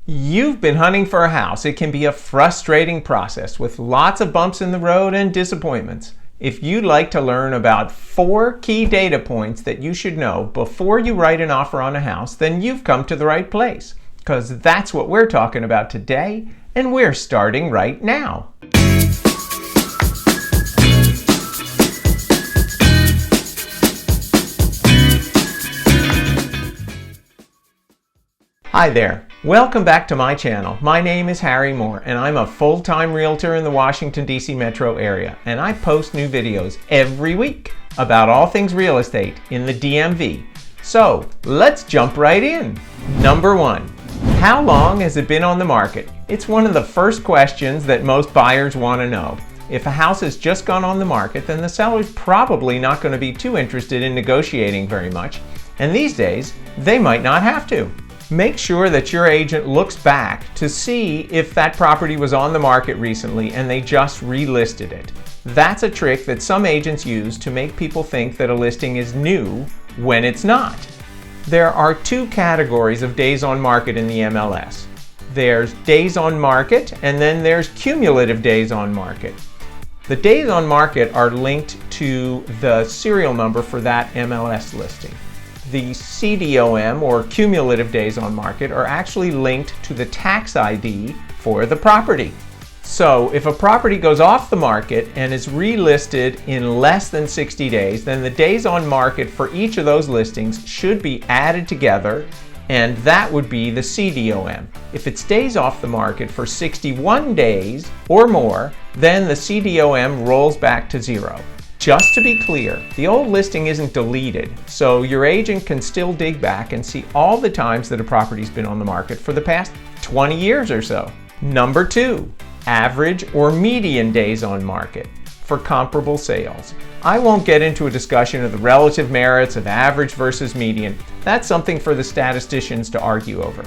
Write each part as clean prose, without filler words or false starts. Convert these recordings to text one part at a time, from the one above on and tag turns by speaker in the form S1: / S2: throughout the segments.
S1: You've been hunting for a house. It can be a frustrating process with lots of bumps in the road and disappointments. If you'd like to learn about 4 key data points that you should know before you write an offer on a house, then you've come to the right place, because that's what we're talking about today, and we're starting right now. Hi there. Welcome back to my channel. My name is Harry Moore and I'm a full-time realtor in the Washington, D.C. metro area, and I post new videos every week about all things real estate in the DMV. So let's jump right in. Number 1. How long has it been on the market? It's one of the first questions that most buyers want to know. If a house has just gone on the market, then the seller's probably not going to be too interested in negotiating very much, and these days they might not have to. Make sure that your agent looks back to see if that property was on the market recently and they just relisted it. That's a trick that some agents use to make people think that a listing is new when it's not. There are 2 categories of days on market in the MLS. There's days on market and then there's cumulative days on market. The days on market are linked to the serial number for that MLS listing. The CDOM, or cumulative days on market, are actually linked to the tax ID for the property. So if a property goes off the market and is relisted in less than 60 days, then the days on market for each of those listings should be added together, and that would be the CDOM. If it stays off the market for 61 days or more, then the CDOM rolls back to 0. Just to be clear, the old listing isn't deleted, so your agent can still dig back and see all the times that a property's been on the market for the past 20 years or so. Number 2, average or median days on market for comparable sales. I won't get into a discussion of the relative merits of average versus median. That's something for the statisticians to argue over.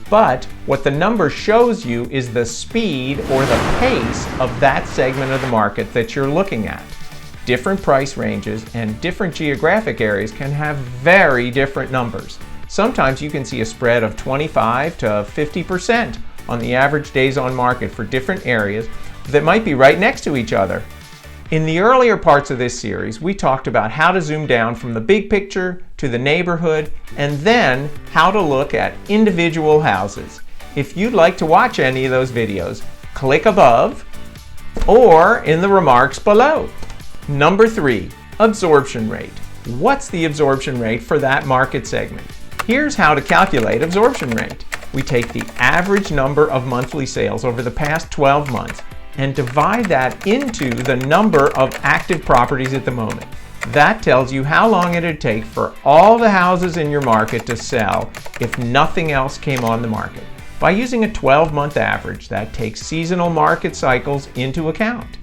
S1: But what the number shows you is the speed or the pace of that segment of the market that you're looking at. Different price ranges and different geographic areas can have very different numbers. Sometimes you can see a spread of 25 to 50% on the average days on market for different areas that might be right next to each other. In the earlier parts of this series, we talked about how to zoom down from the big picture to the neighborhood, and then how to look at individual houses. If you'd like to watch any of those videos, click above or in the remarks below. Number 3, absorption rate. What's the absorption rate for that market segment? Here's how to calculate absorption rate. We take the average number of monthly sales over the past 12 months and divide that into the number of active properties at the moment. That tells you how long it would take for all the houses in your market to sell if nothing else came on the market. By using a 12-month average, that takes seasonal market cycles into account.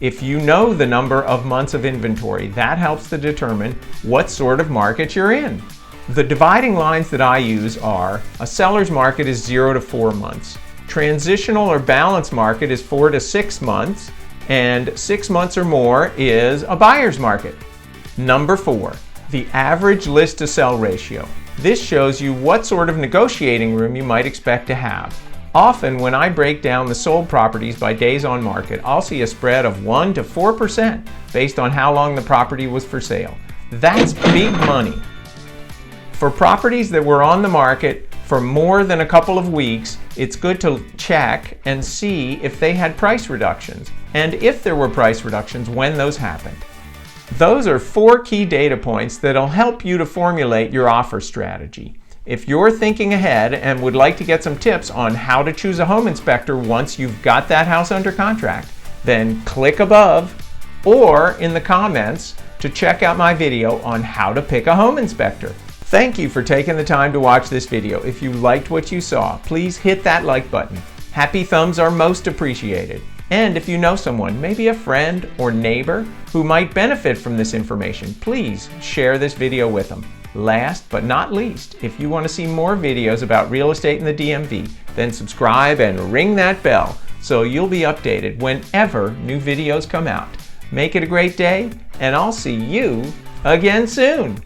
S1: If you know the number of months of inventory, that helps to determine what sort of market you're in. The dividing lines that I use are: a seller's market is 0 to 4 months, transitional or balanced market is 4 to 6 months, and 6 months or more is a buyer's market. Number 4, the average list to sell ratio. This shows you what sort of negotiating room you might expect to have. Often when I break down the sold properties by days on market, I'll see a spread of 1 to 4% based on how long the property was for sale. That's big money. For properties that were on the market for more than a couple of weeks, it's good to check and see if they had price reductions, and if there were price reductions, when those happened. Those are 4 key data points that'll help you to formulate your offer strategy. If you're thinking ahead and would like to get some tips on how to choose a home inspector once you've got that house under contract, then click above or in the comments to check out my video on how to pick a home inspector. Thank you for taking the time to watch this video. If you liked what you saw, please hit that like button. Happy thumbs are most appreciated. And if you know someone, maybe a friend or neighbor, who might benefit from this information, please share this video with them. Last but not least, if you want to see more videos about real estate in the DMV, then subscribe and ring that bell so you'll be updated whenever new videos come out. Make it a great day, and I'll see you again soon.